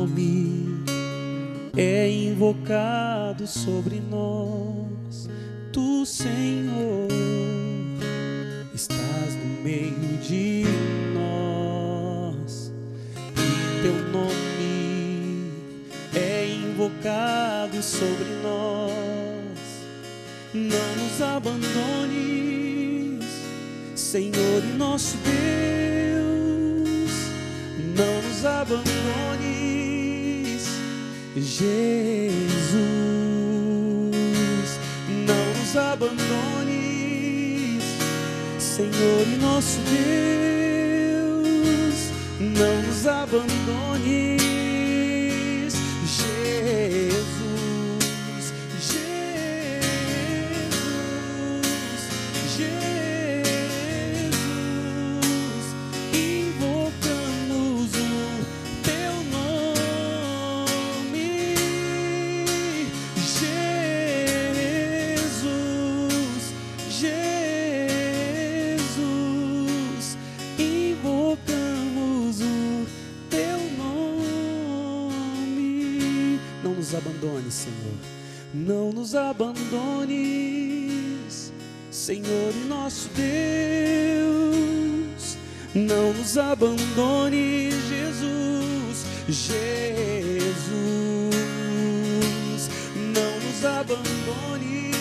nome é invocado sobre nós, tu, Senhor, estás no meio de nós, e teu nome é invocado sobre nós. Não nos abandones, Senhor e nosso Deus, não nos abandones, Jesus, não nos abandones, Senhor e nosso Deus, não nos abandones, Jesus, Jesus, Jesus, invocamos o teu nome, Jesus, Jesus, invocamos o teu nome. Não nos abandone, Senhor, não nos abandones, Senhor e nosso Deus, não nos abandones, Jesus, Jesus, não nos abandones,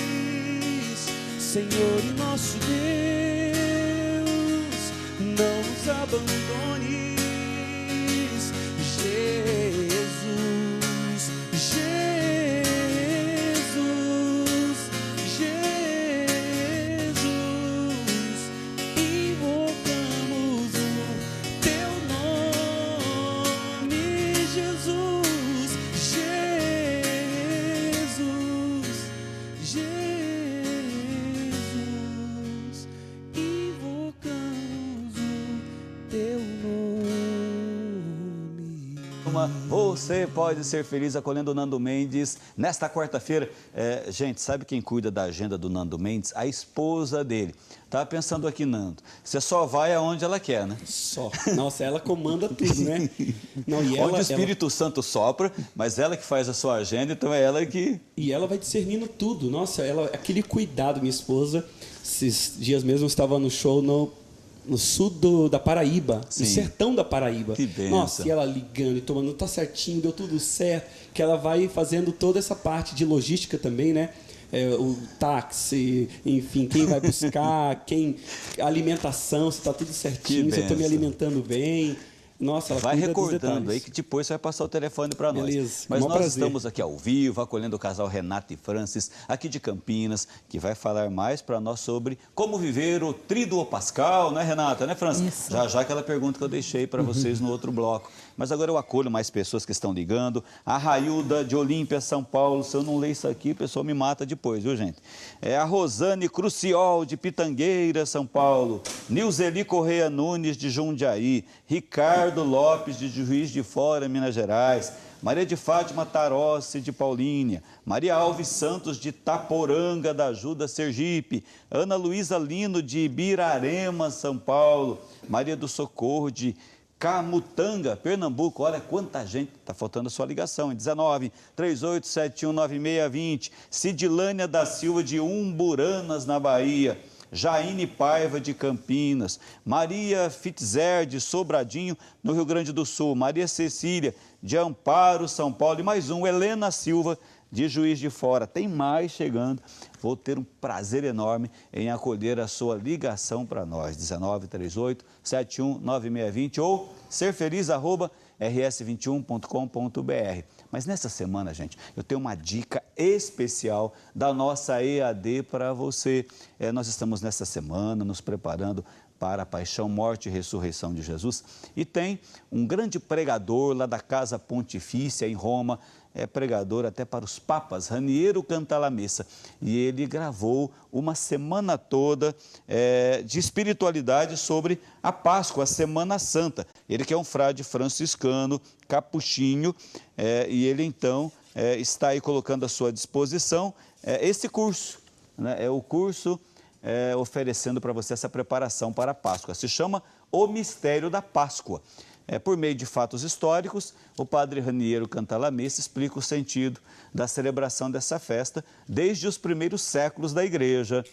Senhor e nosso Deus, não nos abandones, Jesus, Jesus, Jesus, invocamos o teu nome, Jesus, Jesus, Jesus, invocamos o teu nome. Você pode ser feliz acolhendo o Nando Mendes nesta quarta-feira. Gente, sabe quem cuida da agenda do Nando Mendes? A esposa dele. Tava pensando aqui, Nando, você só vai aonde ela quer, né? Só. Nossa, ela comanda tudo, né? Não, e onde o Espírito Santo sopra, mas ela que faz a sua agenda, então é ela que... E ela vai discernindo tudo. Nossa, aquele cuidado, minha esposa. Esses dias mesmo eu estava no show no sul da Paraíba, Sim. No sertão da Paraíba. Que benção. Nossa, e ela ligando e tomando, tá certinho, deu tudo certo. Que ela vai fazendo toda essa parte de logística também, né? O táxi, enfim, quem vai buscar, a alimentação, se tá tudo certinho, se eu tô me alimentando bem. Nossa, ela vai cuida recordando aí que depois você vai passar o telefone para nós. Beleza, Mas nós prazer. estamos aqui ao vivo, acolhendo o casal Renato e Francis, aqui de Campinas, que vai falar mais para nós sobre como viver o Tríduo Pascal, né, Renata, né, Francis? Isso. Já aquela pergunta que eu deixei para vocês no outro bloco. Mas agora eu acolho mais pessoas que estão ligando. A Railda de Olímpia, São Paulo. Se eu não ler isso aqui, o pessoal me mata depois, viu, gente? A Rosane Cruciol, de Pitangueira, São Paulo. Nilzeli Correia Nunes, de Jundiaí. Ricardo Lopes, de Juiz de Fora, Minas Gerais. Maria de Fátima Tarossi, de Paulínia. Maria Alves Santos, de Taporanga, da Ajuda, Sergipe. Ana Luísa Lino, de Ibirarema, São Paulo. Maria do Socorro, de Camutanga, Pernambuco. Olha quanta gente, está faltando a sua ligação, 19 3871 9620. Cidilânia da Silva, de Umburanas, na Bahia. Jaine Paiva, de Campinas. Maria Fitzer, de Sobradinho, no Rio Grande do Sul. Maria Cecília, de Amparo, São Paulo. E mais um, Helena Silva, de Juiz de Fora. Tem mais chegando. Vou ter um prazer enorme em acolher a sua ligação para nós. 19 38 71 9620 ou serfeliz@rs21.com.br. Mas nessa semana, gente, eu tenho uma dica especial da nossa EAD para você. Nós estamos nessa semana nos preparando para a paixão, morte e ressurreição de Jesus. E tem um grande pregador lá da Casa Pontifícia, em Roma, pregador até para os papas, Raniero Cantalamessa. E ele gravou uma semana toda de espiritualidade sobre a Páscoa, a Semana Santa. Ele que é um frade franciscano, capuchinho, e ele então está aí colocando à sua disposição esse curso, né? É o curso oferecendo para você essa preparação para a Páscoa. Se chama O Mistério da Páscoa. Por meio de fatos históricos, o padre Raniero Cantalamessa explica o sentido da celebração dessa festa desde os primeiros séculos da Igreja,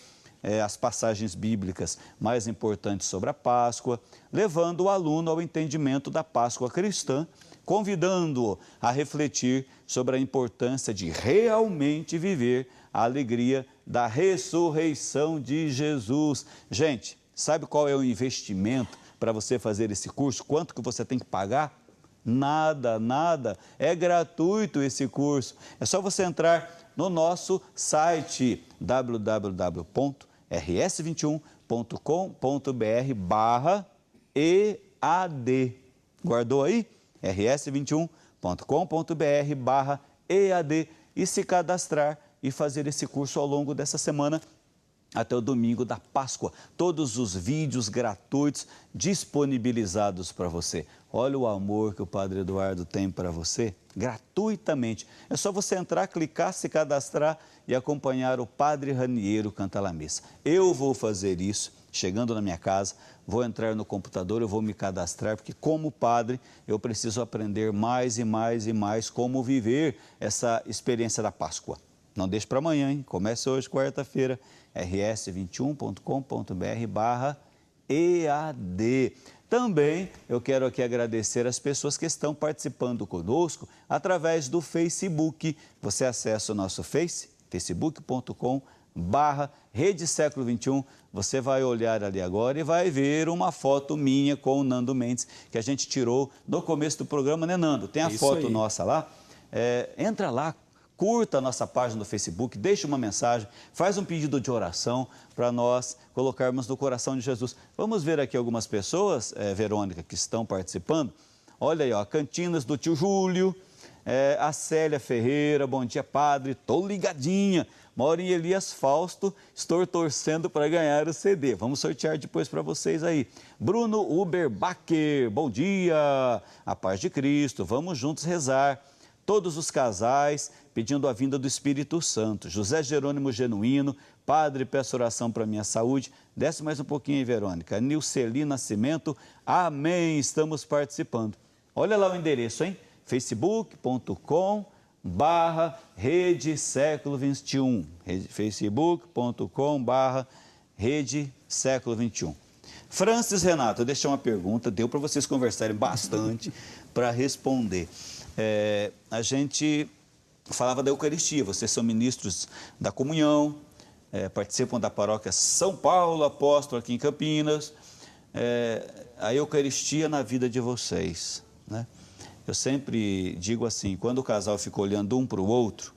as passagens bíblicas mais importantes sobre a Páscoa, levando o aluno ao entendimento da Páscoa cristã, convidando-o a refletir sobre a importância de realmente viver a alegria da ressurreição de Jesus. Gente, sabe qual é o investimento para você fazer esse curso? Quanto que você tem que pagar? Nada, nada. É gratuito esse curso. É só você entrar no nosso site www.rs21.com.br/EAD. Guardou aí? rs21.com.br/EAD e se cadastrar e fazer esse curso ao longo dessa semana até o domingo da Páscoa. Todos os vídeos gratuitos disponibilizados para você. Olha o amor que o Padre Eduardo tem para você, gratuitamente. É só você entrar, clicar, se cadastrar e acompanhar o Padre Raniero Cantalamessa. Eu vou fazer isso, chegando na minha casa, vou entrar no computador, eu vou me cadastrar, porque como padre eu preciso aprender mais e mais e mais como viver essa experiência da Páscoa. Não deixe para amanhã, hein? Comece hoje, quarta-feira, rs21.com.br/EAD. Também eu quero aqui agradecer as pessoas que estão participando conosco através do Facebook. Você acessa o nosso Face, facebook.com/Rede Século XXI. Você vai olhar ali agora e vai ver uma foto minha com o Nando Mendes, que a gente tirou no começo do programa, né, Nando? Tem a foto nossa lá. Entra lá. Curta a nossa página no Facebook, deixe uma mensagem, faz um pedido de oração para nós colocarmos no coração de Jesus. Vamos ver aqui algumas pessoas, Verônica, que estão participando. Olha aí, ó, Cantinas do tio Júlio, a Célia Ferreira, bom dia, padre, tô ligadinha. Moro em Elias Fausto, estou torcendo para ganhar o CD. Vamos sortear depois para vocês aí. Bruno Uberbacher, bom dia, a paz de Cristo, vamos juntos rezar. Todos os casais pedindo a vinda do Espírito Santo. José Jerônimo Genuíno, padre, peço oração para a minha saúde. Desce mais um pouquinho aí, Verônica. Nilceli Nascimento, amém, estamos participando. Olha lá o endereço, hein? facebook.com/Rede Século XXI. facebook.com/Rede Século XXI. Francis Renato, eu deixei uma pergunta, deu para vocês conversarem bastante para responder. A gente falava da Eucaristia, vocês são ministros da comunhão, participam da paróquia São Paulo Apóstolo aqui em Campinas, a Eucaristia na vida de vocês, né? Eu sempre digo assim, quando o casal fica olhando um para o outro,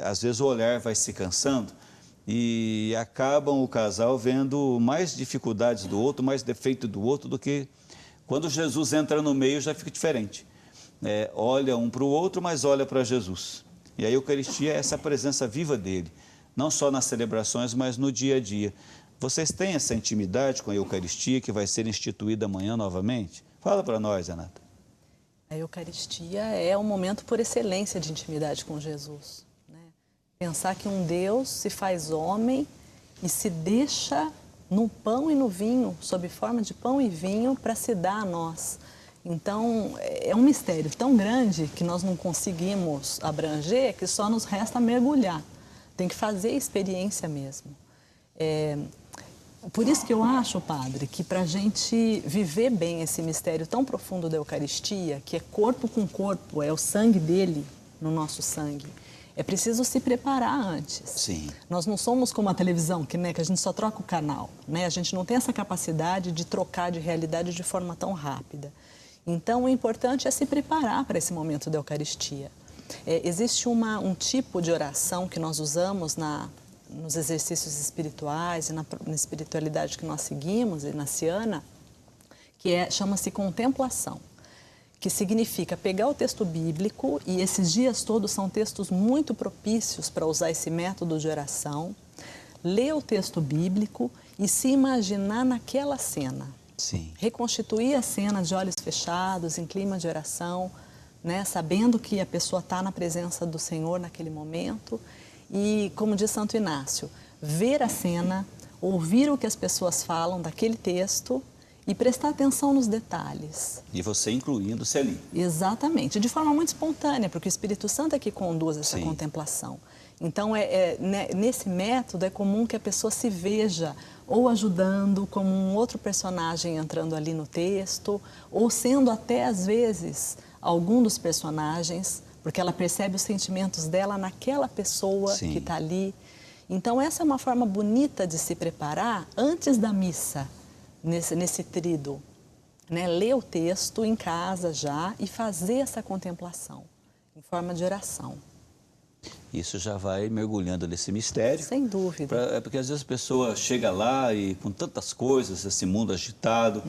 às vezes o olhar vai se cansando e acabam o casal vendo mais dificuldades do outro, mais defeito do outro, do que quando Jesus entra no meio já fica diferente. Olha um para o outro, mas olha para Jesus. E a Eucaristia é essa presença viva dele, não só nas celebrações, mas no dia a dia. Vocês têm essa intimidade com a Eucaristia que vai ser instituída amanhã novamente? Fala para nós, Renata. A Eucaristia é um momento por excelência de intimidade com Jesus, né? Pensar que um Deus se faz homem e se deixa no pão e no vinho, sob forma de pão e vinho, para se dar a nós. Então, é um mistério tão grande que nós não conseguimos abranger, que só nos resta mergulhar. Tem que fazer a experiência mesmo. Por isso que eu acho, padre, que para a gente viver bem esse mistério tão profundo da Eucaristia, que é corpo com corpo, é o sangue dele no nosso sangue, é preciso se preparar antes. Sim. Nós não somos como a televisão, que a gente só troca o canal, né? A gente não tem essa capacidade de trocar de realidade de forma tão rápida. Então, o importante é se preparar para esse momento da Eucaristia. Existe um tipo de oração que nós usamos nos exercícios espirituais e na espiritualidade que nós seguimos, inaciana, que chama-se contemplação, que significa pegar o texto bíblico, e esses dias todos são textos muito propícios para usar esse método de oração, ler o texto bíblico e se imaginar naquela cena. Sim. Reconstituir a cena de olhos fechados, em clima de oração, né, sabendo que a pessoa está na presença do Senhor naquele momento. E, como diz Santo Inácio, ver a cena, ouvir o que as pessoas falam daquele texto e prestar atenção nos detalhes. E você incluindo-se ali. Exatamente, de forma muito espontânea, porque o Espírito Santo é que conduz essa Sim. contemplação. Então, nesse método é comum que a pessoa se veja ou ajudando como um outro personagem entrando ali no texto, ou sendo até, às vezes, algum dos personagens, porque ela percebe os sentimentos dela naquela pessoa Sim. que está ali. Então, essa é uma forma bonita de se preparar antes da missa, nesse tríduo. Né? Ler o texto em casa já e fazer essa contemplação em forma de oração. Isso já vai mergulhando nesse mistério. Sem dúvida. Porque às vezes a pessoa chega lá e com tantas coisas, esse mundo agitado,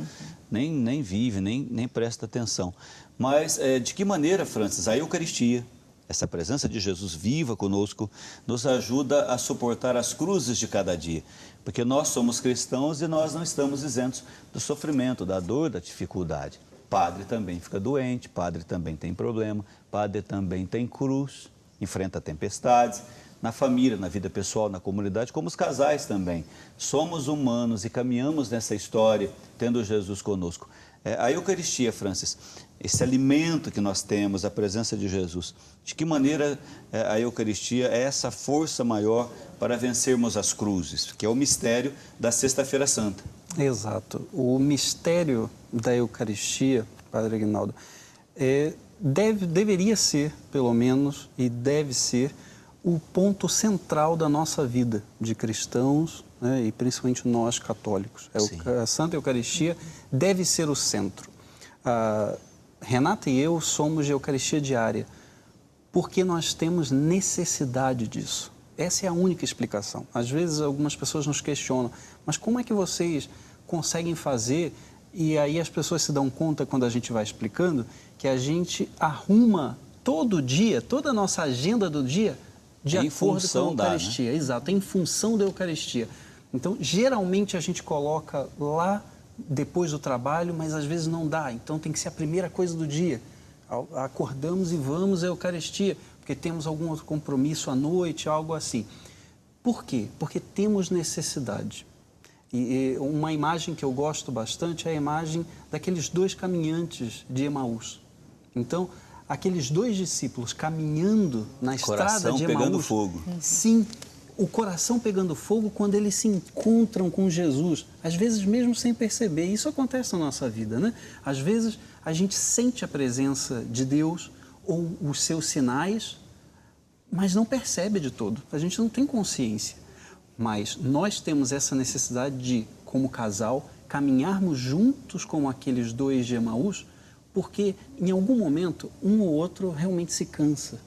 nem vive, nem presta atenção. Mas de que maneira, Francis, a Eucaristia, essa presença de Jesus viva conosco, nos ajuda a suportar as cruzes de cada dia? Porque nós somos cristãos e nós não estamos isentos do sofrimento, da dor, da dificuldade. Padre também fica doente, padre também tem problema, padre também tem cruz, enfrenta tempestades, na família, na vida pessoal, na comunidade, como os casais também. Somos humanos e caminhamos nessa história, tendo Jesus conosco. A Eucaristia, Francis, esse alimento que nós temos, a presença de Jesus, de que maneira a Eucaristia é essa força maior para vencermos as cruzes, que é o mistério da Sexta-feira Santa? Exato. O mistério da Eucaristia, Padre Aguinaldo, deveria ser, pelo menos, e deve ser, o ponto central da nossa vida de cristãos, né, e principalmente nós católicos. A Santa Eucaristia deve ser o centro. Renata e eu somos de Eucaristia diária, porque nós temos necessidade disso. Essa é a única explicação. Às vezes algumas pessoas nos questionam, mas como é que vocês conseguem fazer? E aí as pessoas se dão conta, quando a gente vai explicando, que a gente arruma todo dia, toda a nossa agenda do dia, de acordo com a Eucaristia. Né? Exato, em função da Eucaristia. Então, geralmente a gente coloca lá depois do trabalho, mas às vezes não dá. Então tem que ser a primeira coisa do dia. Acordamos e vamos à Eucaristia, porque temos algum outro compromisso à noite, algo assim. Por quê? Porque temos necessidade. E uma imagem que eu gosto bastante é a imagem daqueles dois caminhantes de Emaús. Então, aqueles dois discípulos caminhando na estrada de Emaús... pegando fogo. Sim, o coração pegando fogo quando eles se encontram com Jesus. Às vezes mesmo sem perceber. Isso acontece na nossa vida, né? Às vezes a gente sente a presença de Deus ou os seus sinais, mas não percebe de todo. A gente não tem consciência. Mas nós temos essa necessidade de, como casal, caminharmos juntos como aqueles dois de Emaús, porque em algum momento um ou outro realmente se cansa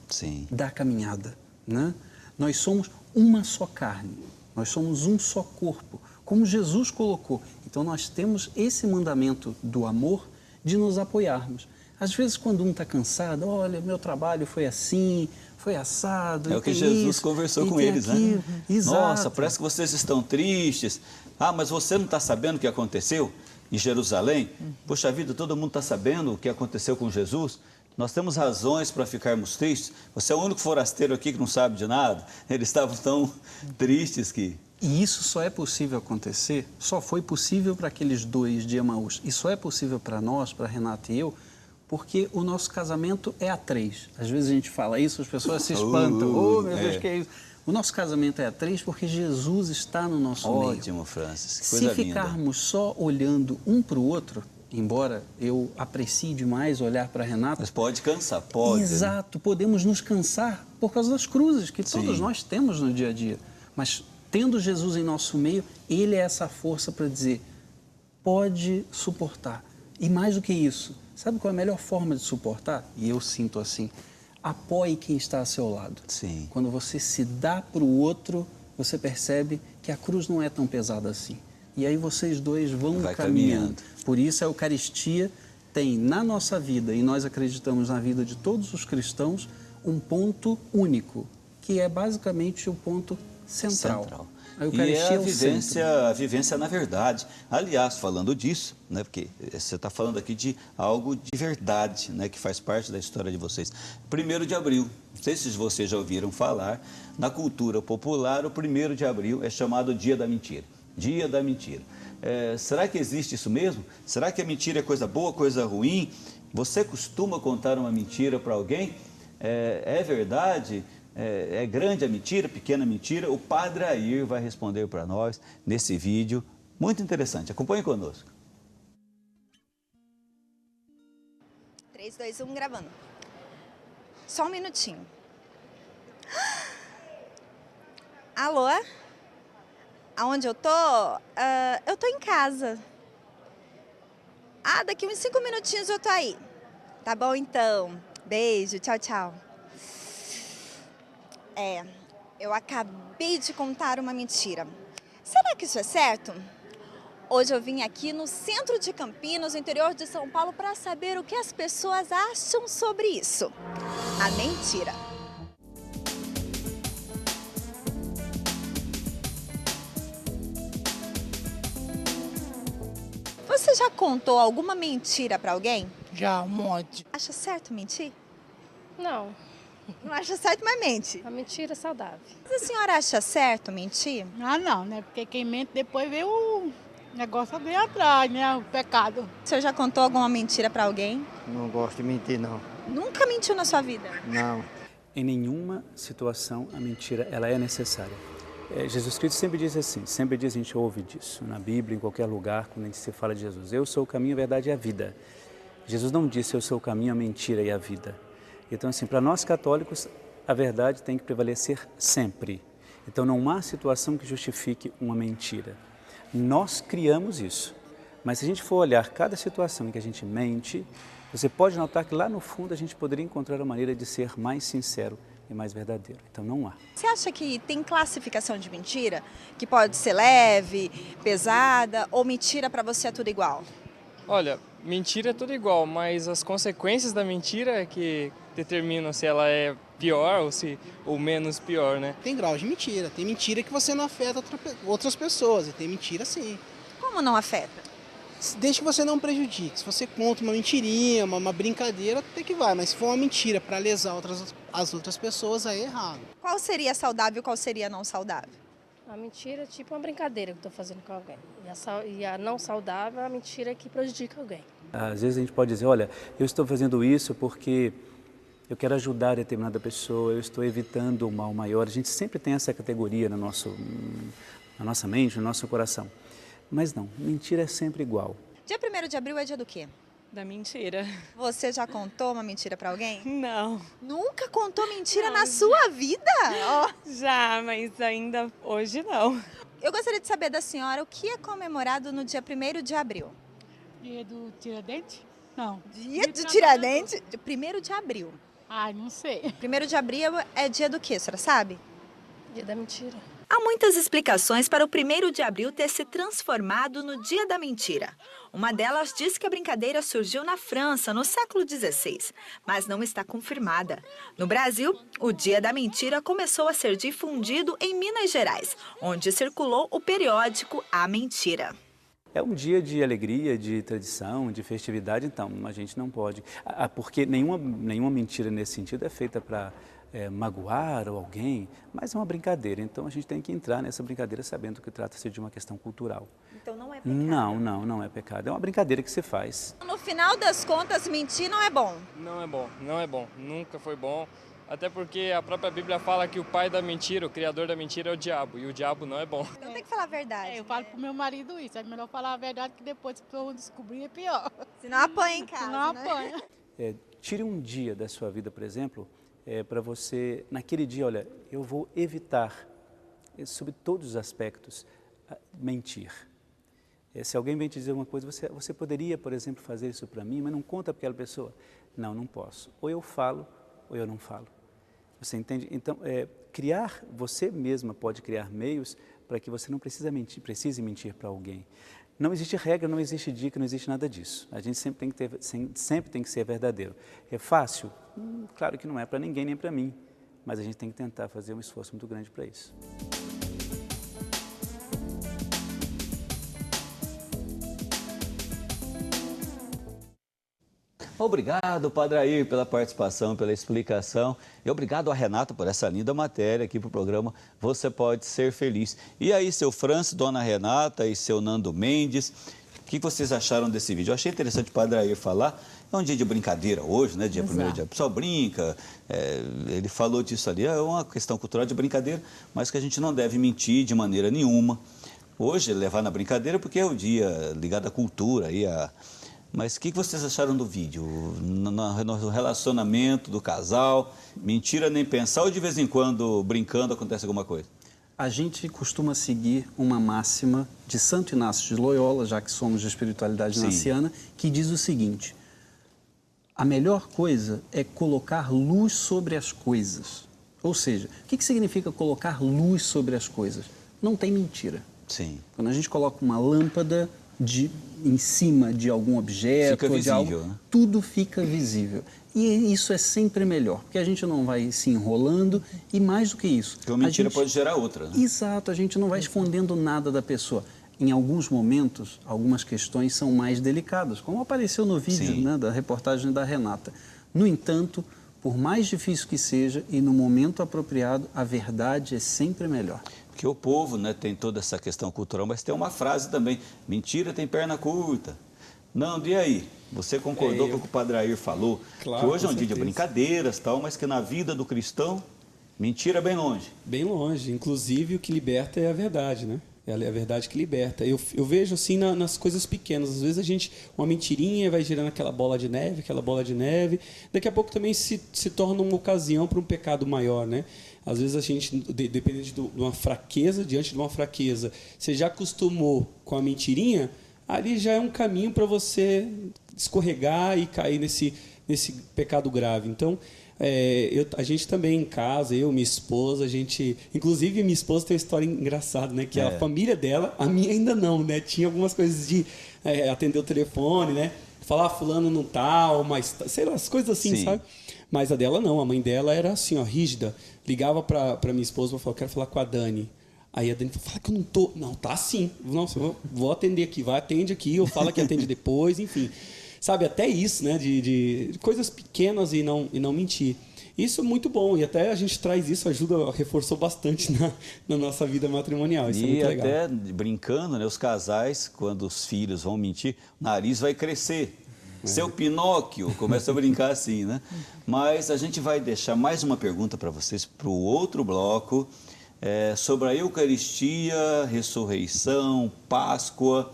da caminhada, né? Nós somos uma só carne, nós somos um só corpo, como Jesus colocou. Então nós temos esse mandamento do amor de nos apoiarmos. Às vezes quando um está cansado, olha, meu trabalho foi assim, foi assado. É o que Jesus conversou com eles, né? Exato. Nossa, parece que vocês estão tristes. Ah, mas você não está sabendo o que aconteceu em Jerusalém? Poxa vida, todo mundo está sabendo o que aconteceu com Jesus? Nós temos razões para ficarmos tristes. Você é o único forasteiro aqui que não sabe de nada. Eles estavam tão tristes que... E isso só é possível acontecer, só foi possível para aqueles dois de Emaús. E só é possível para nós, para Renata e eu, porque o nosso casamento é a três. Às vezes a gente fala isso, as pessoas se espantam. Oh, meu Deus, que é isso? O nosso casamento é a três porque Jesus está no nosso meio. Ótimo, Francis. Que coisa linda. Se ficarmos só olhando um para o outro, embora eu aprecie demais olhar para a Renata... Mas pode cansar, pode. Exato, podemos nos cansar por causa das cruzes que todos nós temos no dia a dia. Mas tendo Jesus em nosso meio, Ele é essa força para dizer, pode suportar. E mais do que isso, sabe qual é a melhor forma de suportar? E eu sinto assim, apoie quem está ao seu lado. Sim. Quando você se dá para o outro, você percebe que a cruz não é tão pesada assim. E aí vocês dois vão caminhando. Por isso a Eucaristia tem na nossa vida, e nós acreditamos na vida de todos os cristãos, um ponto único, que é basicamente o ponto central. A Eucaristia é a vivência na verdade. Aliás, falando disso, né, porque você está falando aqui de algo de verdade, né, que faz parte da história de vocês. 1º de abril, não sei se vocês já ouviram falar, na cultura popular, o 1º de abril é chamado Dia da Mentira. Dia da mentira. Será que existe isso mesmo? Será que a mentira é coisa boa, coisa ruim? Você costuma contar uma mentira para alguém? É verdade? É grande a mentira, pequena mentira? O Padre Air vai responder para nós nesse vídeo. Muito interessante. Acompanhe conosco. 3, 2, 1, gravando. Só um minutinho. Alô? Aonde eu tô? Eu tô em casa. Daqui uns 5 minutinhos eu tô aí. Tá bom, então. Beijo, tchau, tchau. Eu acabei de contar uma mentira. Será que isso é certo? Hoje eu vim aqui no centro de Campinas, no interior de São Paulo, para saber o que as pessoas acham sobre isso. A mentira. Você já contou alguma mentira para alguém? Já, um monte. Acha certo mentir? Não, Não acha certo, mas mente. a mentira é saudável. Mas a senhora acha certo mentir? Não, né? Porque quem mente depois vê o negócio vem atrás, né? O pecado. O senhor já contou alguma mentira para alguém? Não gosto de mentir, não. Nunca mentiu na sua vida? Não. Em nenhuma situação a mentira ela é necessária. Jesus Cristo sempre diz assim, sempre diz, a gente ouve disso na Bíblia, em qualquer lugar, quando a gente se fala de Jesus. Eu sou o caminho, a verdade e a vida. Jesus não disse eu sou o caminho, a mentira e a vida. Então, assim, para nós católicos, a verdade tem que prevalecer sempre. Então, não há situação que justifique uma mentira. Nós criamos isso. Mas se a gente for olhar cada situação em que a gente mente, você pode notar que lá no fundo a gente poderia encontrar uma maneira de ser mais sincero e mais verdadeiro. Então, não há. Você acha que tem classificação de mentira? Que pode ser leve, pesada, ou mentira para você é tudo igual? Olha, mentira é tudo igual, mas as consequências da mentira é que determinam se ela é pior ou menos pior, né? Tem grau de mentira. Tem mentira que você não afeta outras pessoas. E tem mentira sim. Como não afeta? Desde que você não prejudique. Se você conta uma mentirinha, uma brincadeira, até que vai. Mas se for uma mentira para lesar as outras pessoas, aí é errado. Qual seria saudável e qual seria não saudável? A mentira é tipo uma brincadeira que eu estou fazendo com alguém. E a não saudável é a mentira que prejudica alguém. Às vezes a gente pode dizer, olha, eu estou fazendo isso porque eu quero ajudar determinada pessoa, eu estou evitando o mal maior. A gente sempre tem essa categoria na nossa mente, no nosso coração. Mas não, mentira é sempre igual. Dia 1º de abril é dia do quê? Da mentira. Você já contou uma mentira para alguém? Não. Nunca contou mentira na sua vida? Já, mas ainda hoje não. Eu gostaria de saber da senhora o que é comemorado no dia 1º de abril. Dia do Tiradentes? Não. Dia do Tiradentes? 1º de abril. Ai, não sei. 1º de abril é dia do quê, a senhora sabe? Dia da mentira. Há muitas explicações para o 1º de abril ter se transformado no Dia da Mentira. Uma delas diz que a brincadeira surgiu na França, no século XVI, mas não está confirmada. No Brasil, o Dia da Mentira começou a ser difundido em Minas Gerais, onde circulou o periódico A Mentira. É um dia de alegria, de tradição, de festividade, então a gente não pode. Porque nenhuma mentira nesse sentido é feita para magoar ou alguém, mas é uma brincadeira. Então a gente tem que entrar nessa brincadeira sabendo que trata-se de uma questão cultural. Então não é pecado? Não é pecado. É uma brincadeira que se faz. No final das contas, mentir não é bom. Não é bom, não é bom. Nunca foi bom. Até porque a própria Bíblia fala que o pai da mentira, o criador da mentira é o diabo. E o diabo não é bom. Então tem que falar a verdade. Eu falo pro meu marido isso. É melhor falar a verdade que depois que eu descobrir é pior. Se não apanha em casa, Não né? apanha. Tire um dia da sua vida, por exemplo, para você, naquele dia, olha, eu vou evitar, sob todos os aspectos, mentir. Se alguém vem te dizer uma coisa, você poderia, por exemplo, fazer isso para mim, mas não conta para aquela pessoa. Não posso. Ou eu falo, ou eu não falo. Você entende? Então, você mesma pode criar meios para que você não precise mentir para alguém. Não existe regra, não existe dica, não existe nada disso. A gente sempre tem que ser verdadeiro. É fácil? Claro que não é para ninguém nem para mim, mas a gente tem que tentar fazer um esforço muito grande para isso. Obrigado, Padre Air, pela participação, pela explicação. E obrigado a Renata por essa linda matéria aqui para o programa Você Pode Ser Feliz. E aí, seu Francis, dona Renata e seu Nando Mendes, o que vocês acharam desse vídeo? Eu achei interessante o Padre Air falar. É um dia de brincadeira hoje, né? Dia 1º dia. O pessoal brinca, ele falou disso ali. É uma questão cultural de brincadeira, mas que a gente não deve mentir de maneira nenhuma. Hoje, levar na brincadeira, porque é o dia ligado à cultura. Mas o que vocês acharam do vídeo? No relacionamento do casal, mentira nem pensar, ou de vez em quando, brincando, acontece alguma coisa? A gente costuma seguir uma máxima de Santo Inácio de Loyola, já que somos de espiritualidade inaciana, que diz o seguinte: a melhor coisa é colocar luz sobre as coisas. Ou seja, o que significa colocar luz sobre as coisas? Não tem mentira. Sim. Quando a gente coloca uma lâmpada em cima de algum objeto, fica visível, de algo, né? Tudo fica visível. E isso é sempre melhor, porque a gente não vai se enrolando e mais do que isso. Porque uma mentira pode gerar outra, né? Exato, a gente não vai escondendo nada da pessoa. Em alguns momentos, algumas questões são mais delicadas, como apareceu no vídeo, né, da reportagem da Renata. No entanto, por mais difícil que seja e no momento apropriado, a verdade é sempre melhor. Porque o povo, né, tem toda essa questão cultural, mas tem uma frase também: mentira tem perna curta. Nando, e aí? Você concordou com o que o Padre Air falou? Claro, que hoje é um dia certeza. de brincadeiras, tal, mas que na vida do cristão, mentira é bem longe. Bem longe. Inclusive, o que liberta é a verdade, né? É a verdade que liberta. Eu vejo assim nas coisas pequenas. Às vezes uma mentirinha vai gerando aquela bola de neve. Daqui a pouco também se torna uma ocasião para um pecado maior, né? Às vezes a gente, dependendo de uma fraqueza, diante de uma fraqueza, você já acostumou com a mentirinha, ali já é um caminho para você escorregar e cair nesse pecado grave. Então, a gente também em casa, minha esposa, inclusive minha esposa tem uma história engraçada, né? Que a família dela, a minha ainda não, né? Tinha algumas coisas de atender o telefone, né? Falar fulano não tal, mas sei lá, as coisas assim, Sim. sabe? Mas a dela não, a mãe dela era assim, ó, rígida. Ligava para minha esposa e falava: quero falar com a Dani. Aí a Dani falou: fala que eu não tô. Não, tá sim. Nossa, eu vou atender aqui, atende aqui, eu falo que atende depois, enfim. Sabe, até isso, né? De coisas pequenas e não mentir. Isso é muito bom, e até a gente traz isso, reforçou bastante na nossa vida matrimonial. Isso é muito legal. E até brincando, né? Os casais, quando os filhos vão mentir, o nariz vai crescer. Seu Pinóquio, começa a brincar assim, né? Mas a gente vai deixar mais uma pergunta para vocês, para o outro bloco, sobre a Eucaristia, ressurreição, Páscoa.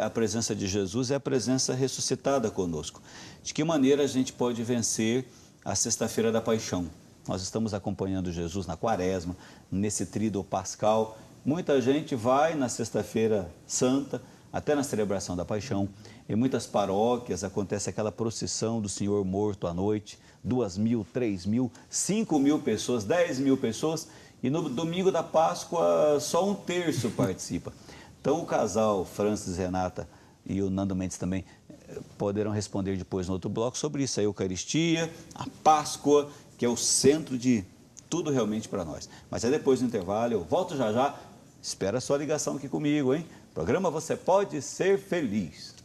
A presença de Jesus é a presença ressuscitada conosco. De que maneira a gente pode vencer a Sexta-feira da Paixão? Nós estamos acompanhando Jesus na Quaresma, nesse tríduo pascal. Muita gente vai na Sexta-feira Santa, até na celebração da Paixão. Em muitas paróquias acontece aquela procissão do Senhor morto à noite, 2.000, 3.000, 5.000 pessoas, 10.000 pessoas, e no domingo da Páscoa só 1/3 participa. Então o casal Francis, Renata e o Nando Mendes também poderão responder depois no outro bloco sobre isso, a Eucaristia, a Páscoa, que é o centro de tudo realmente para nós. Mas é depois do intervalo, eu volto já já, espera a sua ligação aqui comigo, hein? Programa Você Pode Ser Feliz.